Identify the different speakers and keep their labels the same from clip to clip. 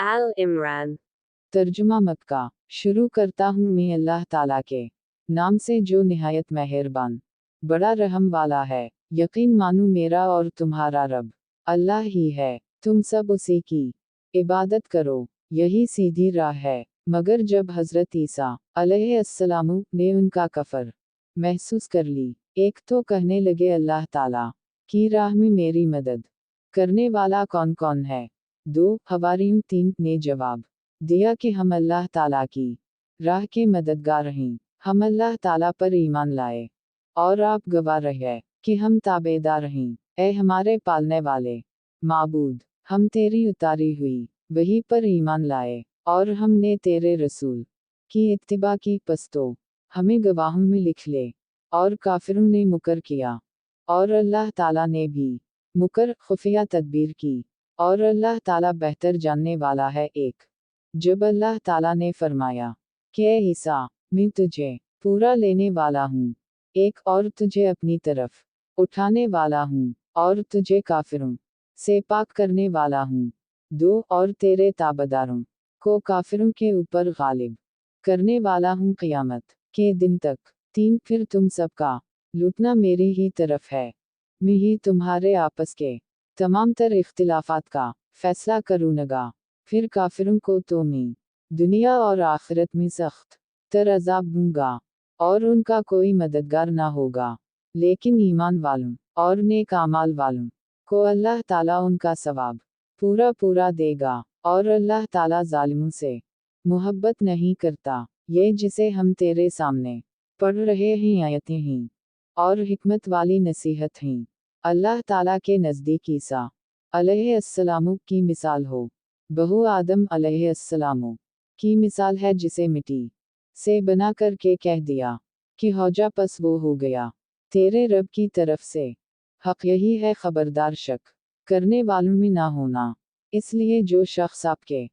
Speaker 1: Al Imran।
Speaker 2: तर्जुमा मक्का। शुरू करता हूँ मैं अल्लाह ताला के नाम से जो निहायत मेहरबान बड़ा रहम वाला है। यकीन मानू मेरा और तुम्हारा रब अल्लाह ही है, तुम सब उसी की इबादत करो, यही सीधी राह है। मगर जब हजरत ईसा अलैहिस्सलाम ने उनका कफर महसूस कर ली, एक तो कहने लगे अल्लाह ताला की राह में मेरी मदद करने वाला कौन कौन है। 2 हवारियों 3 ने जवाब दिया कि हम अल्लाह ताला की राह के मददगार हैं, हम अल्लाह ताला पर ईमान लाए और आप गवाह रहे कि हम ताबेदार हैं। ऐ हमारे पालने वाले माबूद, हम तेरी उतारी हुई वही पर ईमान लाए और हमने तेरे रसूल की इत्तिबा की, पस तो हमें गवाहों में लिख ले। और काफिरों ने मुकर किया और अल्लाह ताला ने भी मुकर खुफिया तदबीर की और अल्लाह ताला बेहतर जानने वाला है। एक जब अल्लाह ताला ने फरमाया कि ए ईसा, मैं तुझे पूरा लेने वाला हूँ, एक और तुझे अपनी तरफ उठाने वाला हूँ और तुझे काफिरों से पाक करने वाला हूँ। 2 और तेरे ताबेदारों को काफिरों के ऊपर गालिब करने वाला हूँ क़यामत के दिन तक। 3 फिर तुम सबका लूटना मेरी ही तरफ है, मैं ही तुम्हारे आपस के तमाम तर इख्तिलाफात का फैसला करूँगा। फिर काफिरों को तो मैं दुनिया और आखिरत में सख्त तर अजाब दूंगा और उनका कोई मददगार ना होगा। लेकिन ईमान वालों और नेक आमाल वालों को अल्लाह ताला उनका सवाब पूरा पूरा देगा और अल्लाह ताला जालिमों से मोहब्बत नहीं करता। ये जिसे हम तेरे सामने पढ़ रहे हैं आयतें हैं और हिकमत वाली नसीहत हैं। अल्लाह ताला के नज़दीक ईसा अलैहिस्सलाम की मिसाल हो बहु आदम अलैहिस्सलाम की मिसाल है, जिसे मिट्टी से बना करके कह दिया कि हो जा, पस वो हो गया तेरे रब की तरफ से। हक यही है, खबरदार शक करने वालों में ना होना। इसलिए जो शख्स आपके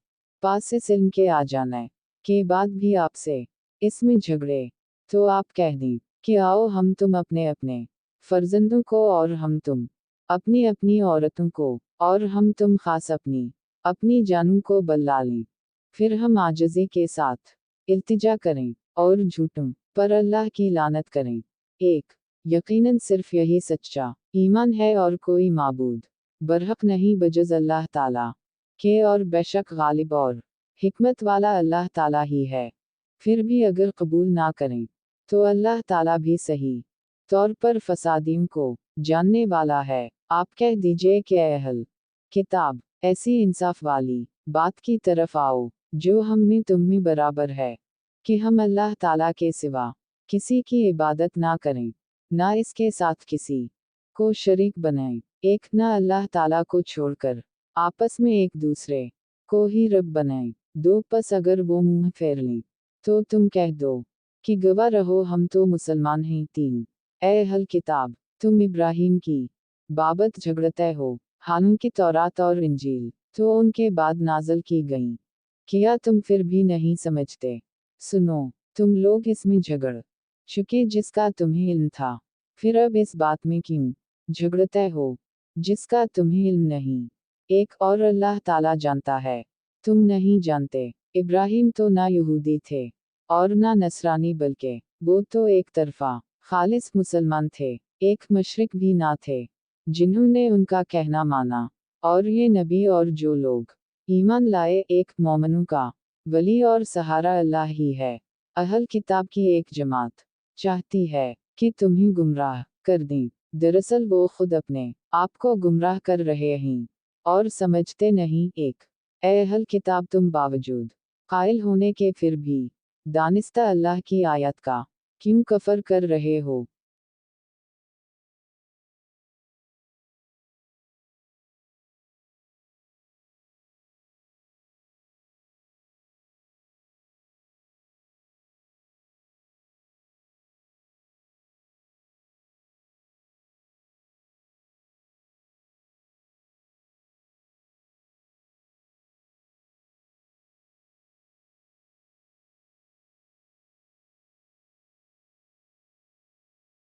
Speaker 2: पास इस इल्म के आ जाने के बाद भी आपसे इसमें झगड़े, तो आप कह दें कि आओ हम तुम अपने अपने फर्जंदों को और हम तुम अपनी अपनी औरतों को और हम तुम खास अपनी अपनी जानों को बल्ला लें। फिर हम आजिज़ी के साथ इल्तिजा करें और झूठों पर अल्लाह की लानत करें। 1 यकीनन सिर्फ यही सच्चा ईमान है और कोई माबूद बरहक नहीं बजज़ अल्लाह ताला के, और बेशक गालिब और हिकमत वाला अल्लाह ताला ही है। फिर भी अगर कबूल ना करें तो अल्लाह ताला भी सही तौर पर फसादियों को जानने वाला है। आप कह दीजिए कि ऐ अहल किताब, ऐसी इंसाफ वाली बात की तरफ आओ जो हम में तुम में बराबर है कि हम अल्लाह ताला के सिवा किसी की इबादत ना करें, ना इसके साथ किसी को शरीक बनाएं, एक ना अल्लाह ताला को छोड़कर आपस में एक दूसरे को ही रब बनाएं। 2 पस अगर वो मुंह फेर लें तो तुम कह दो कि गवाह रहो हम तो मुसलमान हैं। 3 ऐ अहल किताब, तुम इब्राहिम की बाबत झगड़ते हो, हालांकि तौरात और इंजील तो उनके बाद नाजल की गईं, किया तुम फिर भी नहीं समझते। सुनो, तुम लोग इसमें झगड़ चुके जिसका तुम्हें इल्म था, फिर अब इस बात में क्यों झगड़ते हो जिसका तुम्हें इल्म नहीं। एक और अल्लाह ताला जानता है, तुम नहीं जानते। इब्राहिम तो ना यहूदी थे और ना नसरानी, बल्कि वो तो एक तरफा खालिस मुसलमान थे, एक मशरिक भी ना थे जिन्होंने उनका कहना माना। और ये नबी और जो लोग ईमान लाए, एक मोमिनों का वली और सहारा अल्लाह ही है। अहल किताब की एक जमात चाहती है कि तुम्हें गुमराह कर दें, दरअसल वो खुद अपने आप को गुमराह कर रहे हैं और समझते नहीं। 1 ऐ अहल किताब, तुम बावजूद कायल होने के फिर भी दानिस्ता अल्लाह की आयत का क्यों कफर कर रहे हो।